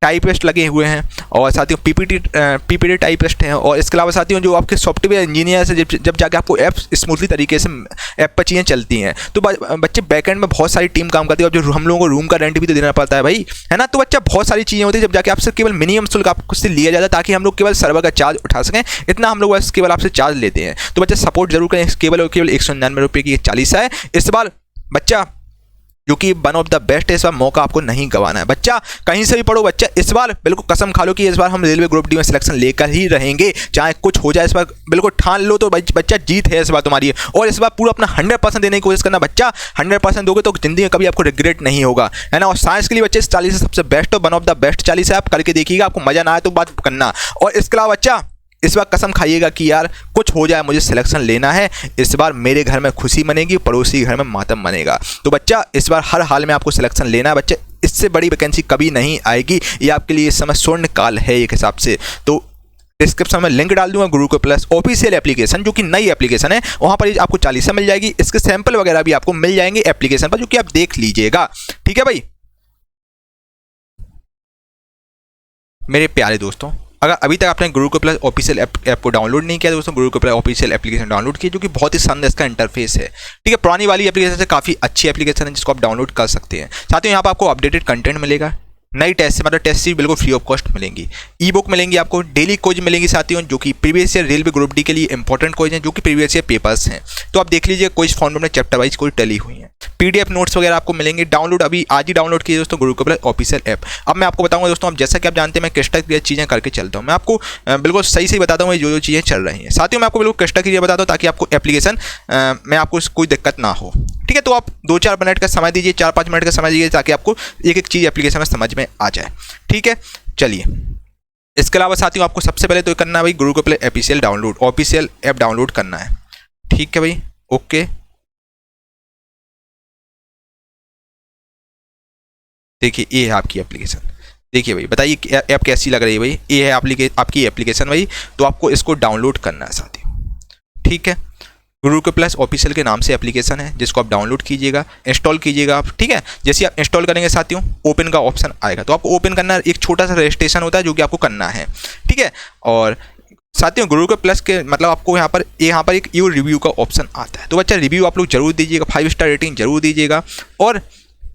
टाइपिस्ट लगे हुए हैं, और साथियों पीपीटी टाइपिस्ट हैं। और इसके अलावा साथियों जो आपके सॉफ्टवेयर इंजीनियर से जब जाके आपको ऐप स्मूथली तरीके से ऐप पर चीज़ें चलती हैं, तो बच्चे बैकएंड में बहुत सारी टीम काम करती है, और जो हम लोगों को रूम का रेंट भी तो देना पड़ता है भाई, है ना। तो बच्चा बहुत सारी चीज़ें होती है, जब जाके आपसे केवल मिनिमम शुल्क आपको से लिया जाता है, ताकि हम लोग केवल सर्वर का चार्ज उठा सकें, इतना हम लोग बस केवल आपसे चार्ज लेते हैं। तो बच्चा सपोर्ट जरूर करें, केवल 199 रुपये की 40 है। इस बार बच्चा जो कि वन ऑफ द बेस्ट है। इस बार मौका आपको नहीं गंवाना है बच्चा, कहीं से भी पढ़ो बच्चा, इस बार बिल्कुल कसम खा लो कि इस बार हम रेलवे ग्रुप डी में सिलेक्शन लेकर ही रहेंगे, चाहे कुछ हो जाए। इस बार बिल्कुल ठान लो तो बच्चा जीत है इस बार तुम्हारी। और इस बार पूरा अपना 100% देने की कोशिश करना बच्चा, 100% दोगे तो जिंदगी में कभी आपको रिग्रेट नहीं होगा, है ना। और साइंस के लिए बच्चे 40 सबसे बेस्ट और वन ऑफ द बेस्ट 40 है, आप करके देखिएगा, आपको मजा ना आए तो बात करना। और इसके अलावा बच्चा इस बार कसम खाइएगा कि यार कुछ हो जाए मुझे सिलेक्शन लेना है, इस बार मेरे घर में खुशी मनेगी, पड़ोसी के घर में मातम बनेगा। तो बच्चा इस बार हर हाल में आपको सिलेक्शन लेना है बच्चा, इससे बड़ी वैकेंसी कभी नहीं आएगी, ये आपके लिए इस समय स्वर्ण काल है एक हिसाब से। तो डिस्क्रिप्शन में लिंक डाल दूंगा गुरुकुल प्लस ऑफिशियल एप्लीकेशन, जो कि नई एप्लीकेशन है, वहाँ पर आपको 40 मिल जाएगी। इसके सैंपल वगैरह भी आपको मिल जाएंगे एप्लीकेशन पर, जो कि आप देख लीजिएगा, ठीक है भाई। मेरे प्यारे दोस्तों, अगर अभी तक आपने गुरुकुल प्लस ऑफिशियल ऐप को डाउनलोड नहीं किया दोस्तों, Gurukul plus official application download किया, जो कि बहुत ही शानदार इसका इंटरफेस है, ठीक है। पुरानी वाली एप्लीकेशन से काफ़ी अच्छी एप्लीकेशन है, जिसको आप डाउनलोड कर सकते हैं। साथ ही यहाँ पर आपको अपडेटेड कंटेंट मिलेगा, नई टेस्ट मतलब टेस्ट सीरीज बिल्कुल फ्री ऑफ कॉस्ट मिलेंगी, ई बुक मिलेंगी आपको, डेली क्विज मिलेंगी साथियों, जो कि previous year railway group D के लिए इंपॉर्टेंट क्विज हैं, जो कि प्रीवियस ईयर पेपर्स हैं। तो आप देख लीजिए क्विज फॉर्मेट में चैप्टर वाइज कोई टली हुई है, पीडीएफ नोट्स वगैरह आपको मिलेंगे। डाउनलोड अभी आज ही डाउनलोड कीजिए दोस्तों गुरुकुल प्लस ऑफिशियल ऐप। अब मैं आपको बताऊंगा दोस्तों, अब जैसा कि आप जानते हैं मैं क्रिस्टल क्लियर चीज़ें करके चलता हूँ, मैं आपको बिल्कुल सही सही बताता हूँ जो चीज़ें चल रही हैं। साथियों मैं आपको बिल्कुल क्रिस्टल क्लियर बताता हूँ, ताकि आपको एप्लीकेशन में आपको कोई दिक्कत ना हो, ठीक है। तो आप 2-4 मिनट का समय दीजिए, 4-5 मिनट का समय दीजिए, ताकि आपको एक एक चीज़ एप्लीकेशन में समझ में आ जाए, ठीक है। चलिए, इसके अलावा साथियों आपको सबसे पहले तो करना है भाई Gurukul plus official app download करना है, ठीक है भाई, ओके। देखिए ये है आपकी एप्लीकेशन, देखिए भाई बताइए ऐप कैसी लग रही है भाई, ये है आपकी एप्लीकेशन भाई। तो आपको इसको डाउनलोड करना है साथियों, ठीक है। गुरुकुल प्लस ऑफिशियल के नाम से एप्लीकेशन है, जिसको आप डाउनलोड कीजिएगा, इंस्टॉल कीजिएगा आप, ठीक है। जैसे आप इंस्टॉल करेंगे साथियों, ओपन का ऑप्शन आएगा, तो आपको ओपन करना, एक छोटा सा रजिस्ट्रेशन होता है जो कि आपको करना है, ठीक है। और साथियों गुरुकुल प्लस के मतलब आपको यहाँ पर एक यू रिव्यू का ऑप्शन आता है, तो बच्चा रिव्यू आप लोग जरूर दीजिएगा, 5 स्टार रेटिंग जरूर दीजिएगा। और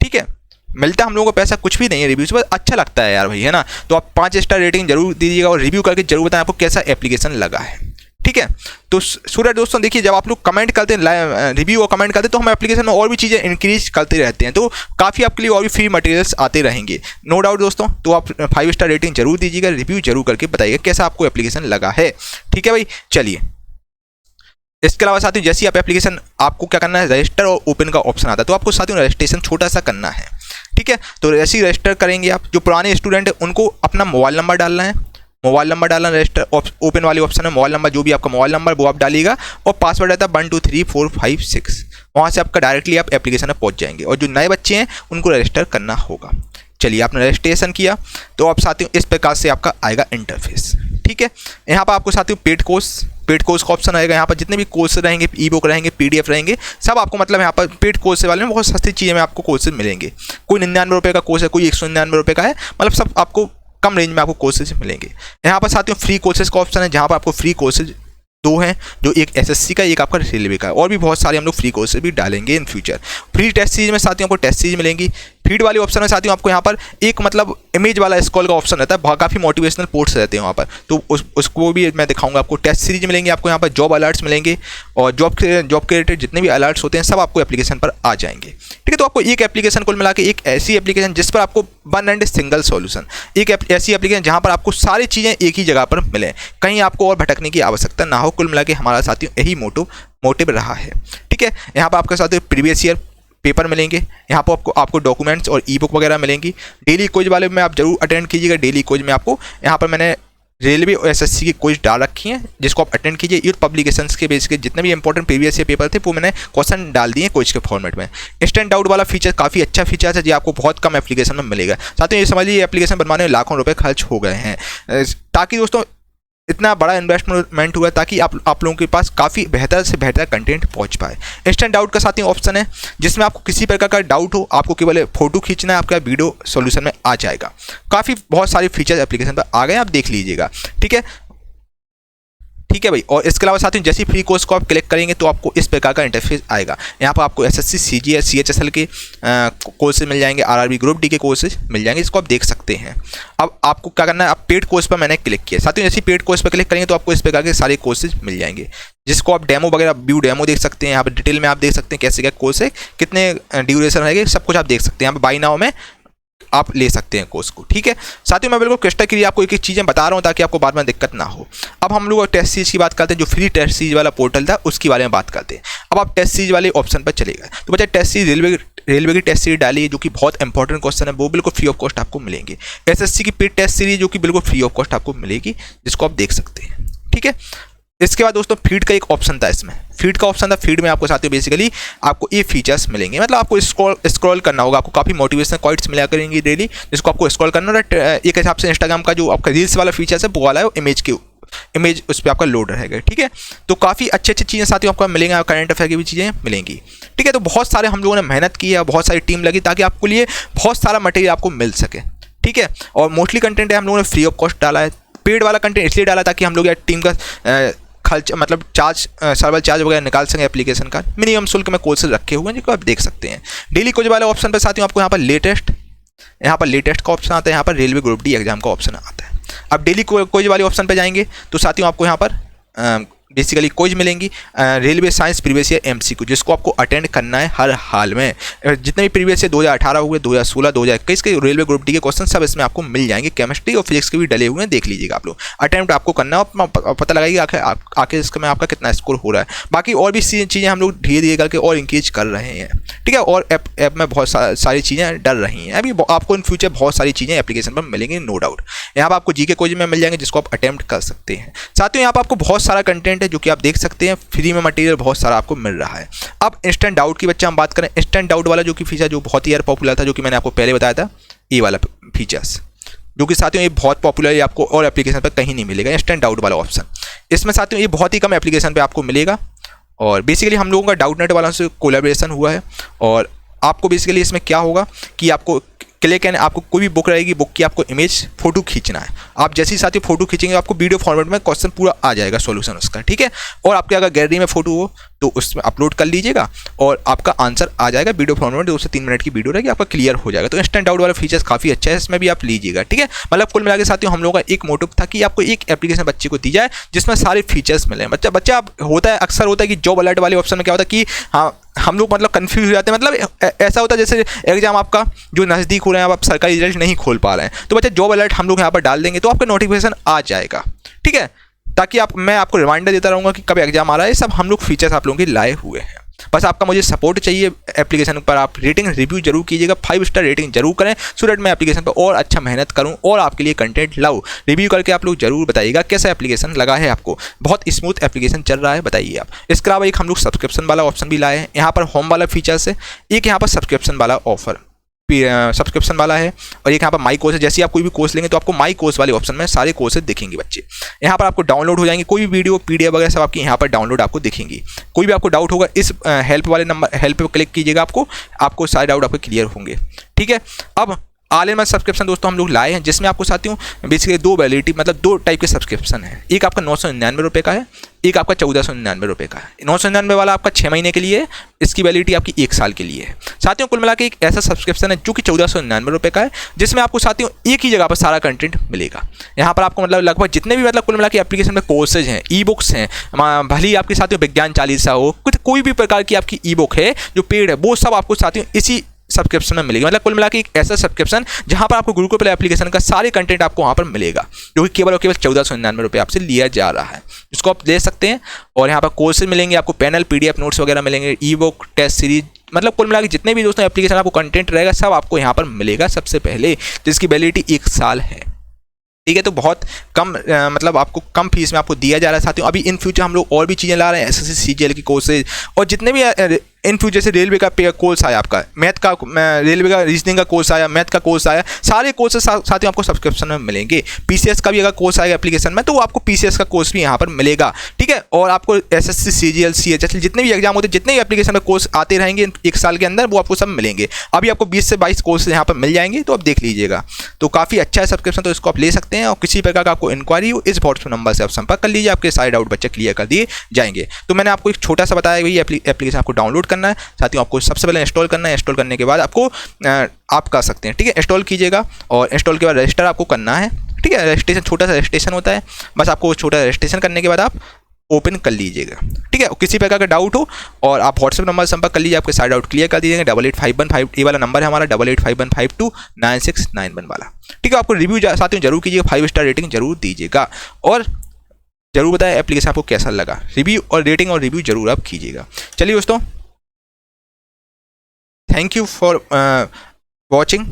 ठीक है, मिलता हम लोगों को पैसा कुछ भी नहीं है रिव्यू से, बस अच्छा लगता है यार भाई, है ना। तो आप 5 स्टार रेटिंग जरूर दीजिएगा और रिव्यू करके जरूर बताएं आपको कैसा एप्लीकेशन लगा है, ठीक है। तो सूरज दोस्तों देखिए, जब आप लोग कमेंट करते हैं, रिव्यू और कमेंट करते हैं, तो हम एप्लीकेशन में और भी चीज़ें इंक्रीज करते रहते हैं, तो काफ़ी आपके लिए और भी फ्री मटेरियल्स आते रहेंगे, नो डाउट दोस्तों। तो आप 5 स्टार रेटिंग जरूर दीजिएगा, रिव्यू जरूर करके बताइएगा कैसा आपको एप्लीकेशन लगा है, ठीक है भाई। चलिए, इसके अलावा साथियों जैसे आप एप्लीकेशन, आपको क्या करना है, रजिस्टर और ओपन का ऑप्शन आता है, तो आपको साथियों रजिस्ट्रेशन छोटा सा करना है, ठीक है। तो जैसे ही रजिस्टर करेंगे आप, जो पुराने स्टूडेंट हैं उनको अपना मोबाइल नंबर डालना है, मोबाइल नंबर डालना, रजिस्टर ओपन वाले ऑप्शन है, मोबाइल नंबर जो भी आपका मोबाइल नंबर वो आप डालिएगा, और पासवर्ड रहता है 1 2 3 4 5 6। वहाँ से आपका डायरेक्टली आप एप्लीकेशन में पहुँच जाएंगे, और जो नए बच्चे हैं उनको रजिस्टर करना होगा। चलिए, आपने रजिस्ट्रेशन किया, तो आप साथियों इस प्रकार से आपका आएगा इंटरफेस, ठीक है। यहाँ पर आपको साथियों पेड कोर्स का ऑप्शन आएगा। यहाँ पर जितने भी कोर्स रहेंगे, ई बुक रहेंगे, पीडीएफ रहेंगे, सब आपको मतलब यहाँ पर पेड कोर्स वाले में बहुत सस्ती चीज़ें में आपको कोर्सेज मिलेंगे। कोई 99 रुपये का कोर्स है, कोई 199 रुपये का है, मतलब सब आपको कम रेंज में आपको कोर्सेज मिलेंगे। यहाँ पर साथियों फ्री कोर्सेज का ऑप्शन है, जहाँ पर आपको फ्री कोर्सेज 2 हैं, जो एक एसएससी का, एक आपका रेलवे का, और भी बहुत सारे हम लोग फ्री कोर्सेज भी डालेंगे in future. Free test series में साथियों आपको टेस्ट सीरीज मिलेंगी। फीड वाले ऑप्शन में साथियों आपको यहाँ पर एक मतलब इमेज वाला स्क्रॉल का ऑप्शन रहता है, काफ़ी मोटिवेशनल पोस्ट्स रहते हैं वहाँ पर, तो उसको भी मैं दिखाऊंगा आपको। टेस्ट सीरीज मिलेंगे आपको, यहाँ पर जॉब अलर्ट्स मिलेंगे, और जॉब के रिलेटेड जितने भी अलर्ट्स होते हैं सब आपको एप्लीकेशन पर आ जाएंगे, ठीक है। तो आपको एक एप्लीकेशन कुल मिला के, एक ऐसी एप्लीकेशन जिस पर आपको वन एंड सिंगल सॉल्यूशन, एक ऐसी एप्लीकेशन जहाँ पर आपको सारी चीज़ें एक ही जगह पर मिले, कहीं आपको और भटकने की आवश्यकता ना हो। कुल मिला के हमारा साथियों यही मोटिव रहा है, ठीक है। यहाँ पर आपके साथ प्रीवियस ईयर पेपर मिलेंगे, यहाँ पर आपको डॉक्यूमेंट्स और ई बुक वगैरह मिलेंगी। डेली क्विज वाले में आप जरूर अटेंड कीजिएगा। डेली क्विज में आपको यहाँ पर मैंने रेलवे और एसएससी की क्विज डाल रखी है, जिसको आप अटेंड कीजिए। यूथ पब्लिकेशंस के बेस के जितने भी इंपॉर्टेंट प्रीवियस ईयर पेपर थे वो मैंने क्वेश्चन डाल दिए क्विज के फॉर्मेट में। इंस्टेंट डाउट वाला फीचर काफ़ी अच्छा फीचर है, जो आपको बहुत कम एप्लीकेशन में मिलेगा। साथ ही ये समझ लीजिए एप्लीकेशन बनवाने में लाखों रुपये खर्च हो गए हैं, ताकि दोस्तों इतना बड़ा इन्वेस्टमेंट हुआ ताकि आप लोगों के पास काफ़ी बेहतर से बेहतर कंटेंट पहुंच पाए। इंस्टेंट डाउट का साथ ही ऑप्शन है, जिसमें आपको किसी प्रकार का डाउट हो, आपको केवल फोटो खींचना है, आपका वीडियो सॉल्यूशन में आ जाएगा। काफ़ी बहुत सारे फीचर एप्लीकेशन पर आ गए, आप देख लीजिएगा, ठीक है। ठीक है भाई। और इसके अलावा साथियों जैसे फ्री कोर्स को आप क्लिक करेंगे तो आपको इस प्रकार का इंटरफेस आएगा। यहाँ पर आपको एसएससी सीजीएल CHSL के कोर्सेज मिल जाएंगे, आरआरबी ग्रुप डी के कोर्सेज मिल जाएंगे, इसको आप देख सकते हैं। अब आपको क्या करना है, आप पेड कोर्स पर मैंने क्लिक किया। साथियों जैसे पेड कोर्स पर क्लिक करेंगे तो आपको इस प्रकार के सारे कोर्सेज मिल जाएंगे, जिसको आप डेमो वगैरह व्यू डेमो देख सकते हैं। यहाँ पर डिटेल में आप देख सकते हैं कैसे क्या कोर्स है, कितने ड्यूरेशन रहेगा, सब कुछ आप देख सकते हैं। यहाँ पर बाई नाउ में आप ले सकते हैं कोर्स को, ठीक है। साथियों मैं बिल्कुल क्रिस्टल क्लियर आपको एक एक चीज़ें बता रहा हूँ ताकि आपको बाद में दिक्कत ना हो। अब हम लोग टेस्ट सीरीज की बात करते हैं, जो फ्री टेस्ट सीरीज वाला पोर्टल था उसके बारे में बात करते हैं। अब आप टेस्ट सीरीज वाले ऑप्शन पर चले गए तो बच्चा टेस्ट सीरीज रेलवे की टेस्ट सीरीज डाली है, जो कि बहुत इंपॉर्टेंट क्वेश्चन है, वो बिल्कुल फ्री ऑफ कॉस्ट आपको मिलेंगे। एसएससी की पेड टेस्ट सीरीज जो कि बिल्कुल फ्री ऑफ कॉस्ट आपको मिलेगी, जिसको आप देख सकते हैं, ठीक है। इसके बाद दोस्तों फीड का एक ऑप्शन था, इसमें फीड का ऑप्शन था। फीड में आपको साथियों बेसिकली आपको ये फीचर्स मिलेंगे, मतलब आपको स्क्रॉल करना होगा, आपको काफ़ी मोटिवेशनल क्वाइट्स मिला करेंगी डेली, जिसको आपको स्क्रॉल करना है। एक हिसाब से इंस्टाग्राम का जो आपका रील्स वाला फीचर्स है वो वाला है, इमेज उस पर आपका लोड रहेगा, ठीक है। तो काफ़ी अच्छी चीज़ें साथियों आपको मिलेंगे, करंट अफेयर की भी चीज़ें मिलेंगी, ठीक है। तो बहुत सारे हम लोगों ने मेहनत की है, बहुत सारी टीम लगी ताकि आपको लिए बहुत सारा मटेरियल आपको मिल सके, ठीक है। और मोस्टली कंटेंट है हम लोगों ने फ्री ऑफ कॉस्ट डाला है। पेड वाला कंटेंट इसलिए डाला ताकि हम लोग यार टीम का खर्च मतलब सर्वर चार्ज वगैरह निकाल सकें एप्लीकेशन का। मिनिमम शुल्क में कोर्सेज रखे हुए हैं जिनको आप देख सकते हैं। डेली कोच वाले ऑप्शन पर साथियों आपको यहाँ पर लेटेस्ट का ऑप्शन आता है, यहाँ पर रेलवे ग्रुप डी एग्जाम का ऑप्शन आता है। अब डेली कोच वाले ऑप्शन पर जाएंगे तो साथियों आपको यहाँ पर बेसिकली कोच मिलेंगी railway science previous year MCQ, जिसको आपको अटेंड करना है हर हाल में। जितने भी प्रीवियस ईयर 2018 हुए, 2016, 2021 के रेलवे ग्रुप डी के क्वेश्चन सब इसमें आपको मिल जाएंगे। केमिस्ट्री और फिजिक्स के भी डले हुए हैं, देख लीजिएगा आप लोग। अटेम्प्ट आपको करना है, पता लगाइए आखिर इसमें आपका कितना स्कोर हो रहा है। बाकी और भी चीज़ें हम लोग धीरे धीरे करके और इंक्रीज कर रहे हैं, ठीक है। और ऐप में बहुत सारी चीज़ें डल रही हैं अभी, आपको इन फ्यूचर बहुत सारी चीज़ें एप्लीकेशन पर मिलेंगी, नो डाउट। यहाँ पर आपको जीके कोच में मिल जाएंगे, जिसको आप अटेम्प्ट कर सकते हैं। साथियों यहाँ पर आपको बहुत सारा कंटेंट है जो कि आप देख सकते हैं, फ्री में मटेरियल बहुत सारा आपको मिल रहा है। अब इंस्टेंट डाउट की बच्चा हम बात करें, इंस्टेंट डाउट वाला जो कि फीचर जो बहुत ही यार पॉपुलर था, जो कि मैंने आपको पहले बताया था, ये वाला फीचर्स जो कि साथियों ये बहुत पॉपुलर है, आपको और एप्लीकेशन पर कहीं नहीं मिलेगा। इंस्टेंट डाउट वाला ऑप्शन इसमें साथियों ये बहुत ही कम एप्लीकेशन पर आपको मिलेगा। और बेसिकली हम लोगों का डाउटनेट वाला से कोलैबोरेशन हुआ है। और आपको बेसिकली इसमें क्या होगा कि आपको क्लिक एंड आपको कोई भी बुक रहेगी, बुक की आपको इमेज फोटो खींचना है। आप जैसे ही साथियों फोटो खींचेंगे आपको वीडियो फॉर्मेट में क्वेश्चन पूरा आ जाएगा, सॉल्यूशन उसका, ठीक है। और आपके अगर गैलरी में फोटो हो तो उसमें अपलोड कर लीजिएगा और आपका आंसर आ जाएगा वीडियो फॉर्मेट में। 2 से 3 मिनट की वीडियो रहेगी, आपका क्लियर हो जाएगा। तो इंस्टेंट डाउट वाला फीचर्स काफ़ी अच्छा है, इसमें भी आप लीजिएगा, ठीक है। मतलब कुल मिला के साथियों हम लोगों का एक मोटिव था कि आपको एक एप्लीकेशन बच्चे को दी जाए जिसमें सारे फीचर्स मिले। बच्चा होता है, अक्सर होता है कि जॉब अलर्ट वाले ऑप्शन में क्या होता है कि हाँ हम लोग मतलब कंफ्यूज हो जाते हैं। मतलब ऐसा होता है जैसे एग्जाम आपका जो नज़दीक हो रहे हैं, आप सरकारी रिजल्ट नहीं खोल पा रहे हैं, तो बच्चा जॉब अलर्ट हम लोग यहाँ पर डाल देंगे तो आपका नोटिफिकेशन आ जाएगा, ठीक है। ताकि मैं आपको रिमाइंडर देता रहूँगा कि कब एग्जाम आ रहा है। सब हम लोग फीचर्स आप लोगों के लाए हुए हैं। बस आपका मुझे सपोर्ट चाहिए एप्लीकेशन पर। आप रेटिंग रिव्यू जरूर कीजिएगा, 5 स्टार रेटिंग जरूर करें, सो दैट मैं एप्लीकेशन पर और अच्छा मेहनत करूं और आपके लिए कंटेंट लाऊं। रिव्यू करके आप लोग जरूर बताइएगा कैसा एप्लीकेशन लगा है आपको। बहुत स्मूथ एप्लीकेशन चल रहा है, बताइए आप। इसके अलावा एक हम लोग सब्सक्रिप्शन वाला ऑप्शन भी लाए हैं। यहाँ पर होम वाला फीचर्स है, एक यहाँ पर सब्सक्रिप्शन वाला ऑफर सब्सक्रिप्शन वाला है, और एक यहाँ पर माई कोर्स है। जैसे आप कोई भी कोर्स लेंगे तो आपको माई कोर्स वाले ऑप्शन में सारे कोर्सेज दिखेंगे बच्चे। यहाँ पर आपको डाउनलोड हो जाएंगे, कोई भी वीडियो PDF वगैरह सब आपकी यहाँ पर डाउनलोड आपको दिखेंगी। कोई भी आपको डाउट होगा इस हेल्प वाले नंबर हेल्प पे क्लिक कीजिएगा, आपको सारे डाउट आपके क्लियर होंगे, ठीक है। अब ऑल इन वन सब्सक्रिप्शन दोस्तों हम लोग लाए हैं, जिसमें आपको साथियों बेसिकली 2 वैलिडिटी मतलब 2 टाइप के सब्सक्रिप्शन है। एक आपका 999 रुपये का है, एक आपका 1499 रुपये का है। 999 वाला आपका 6 महीने के लिए है, इसकी वैलिडिटी आपकी 1 साल के लिए है। साथियों कुल मिला के एक ऐसा सब्सक्रिप्शन है जो कि 1499 रुपये का है, जिसमें आपको साथियों एक ही जगह पर सारा कंटेंट मिलेगा। यहाँ पर आपको मतलब लगभग जितने भी मतलब कुल मिला के एप्लीकेशन में कोर्सेज हैं, ई बुक्स हैं, भले ही आपके साथियों विज्ञान चालीसा हो, कुछ कोई भी प्रकार की आपकी ई बुक है जो पेड है, वो सब आपको साथियों इसी सब्सक्रिप्शन में मिलेगी। मतलब कुल मिला के एक ऐसा सब्सक्रिप्शन जहां पर आपको गुरुकुल प्ले एप्लीकेशन का सारे कंटेंट आपको वहां पर मिलेगा, जो कि केवल और केवल 1499 रुपये आपसे लिया जा रहा है, जिसको आप ले सकते हैं। और यहाँ पर कोर्सेज मिलेंगे आपको, पैनल PDF नोट्स वगैरह मिलेंगे, ई बुक टेस्ट सीरीज, मतलब कुल मिला के जितने भी दोस्तों एप्लीकेशन आपको कंटेंट रहेगा सब आपको यहाँ पर मिलेगा सबसे पहले, जिसकी वैलिडिटी 1 साल है, ठीक है। तो बहुत कम मतलब आपको कम फीस में आपको दिया जा रहा है साथियों। अभी इन फ्यूचर हम लोग और भी चीज़ें ला रहे हैं, SSC CGL की कोर्सेज, और जितने भी इन फ्यूचर से रेलवे का कोर्स आया, आपका मैथ का रेलवे का रीजनिंग का कोर्स आया, मैथ का कोर्स आया, सारे कोर्सेज साथियों आपको सब्सक्रिप्शन में मिलेंगे। PCS का भी अगर कोर्स आएगा एप्लीकेशन में तो वो आपको PCS का कोर्स भी यहाँ पर मिलेगा, ठीक है। और आपको SSC CGL CHSL जितने भी एग्जाम होते हैं, जितने भी एप्लीकेशन में कोर्स आते रहेंगे 1 साल के अंदर, वो आपको सब मिलेंगे। अभी आपको 20 से 22 कोर्स यहाँ पर मिल जाएंगे, तो आप देख लीजिएगा। तो काफ़ी अच्छा है सब्सक्रिप्शन, तो इसको आप ले सकते हैं। और किसी प्रकार का आपको इंक्वायरी हो इस व्हाट्सएप नंबर से आप संपर्क कर लीजिए, आपके सारे डाउट बच्चे क्लियर कर दिए जाएंगे। तो मैंने आपको एक छोटा सा बताया कि एप्लीकेशन आपको डाउनलोड करना है, साथ ही आपको सबसे पहले इंस्टॉल करना है। इंस्टॉल करने के बाद आपको आप कर सकते हैं, ठीक है, इंस्टॉल कीजिएगा और इंस्टॉल के बाद रजिस्टर आपको करना है, ठीक है। रजिस्ट्रेशन छोटा सा रजिस्ट्रेशन होता है, बस आपको छोटा रजिस्ट्रेशन करने के बाद आप ओपन कर लीजिएगा, ठीक है। किसी प्रकार का डाउट हो और आप व्हाट्सएप नंबर संपर्क कर लीजिए, आपके सारे डाउट क्लियर कर दीजिएगा। 8851 ये वाला नंबर है हमारा 8851529691 वाला, ठीक है। आपको रिव्यू साथियों जरूर कीजिएगा, 5 स्टार रेटिंग जरूर दीजिएगा और जरूर बताएं एप्लीकेशन आपको कैसा लगा। रिव्यू और रेटिंग और रिव्यू जरूर आप कीजिएगा। चलिए दोस्तों, थैंक यू फॉर वॉचिंग।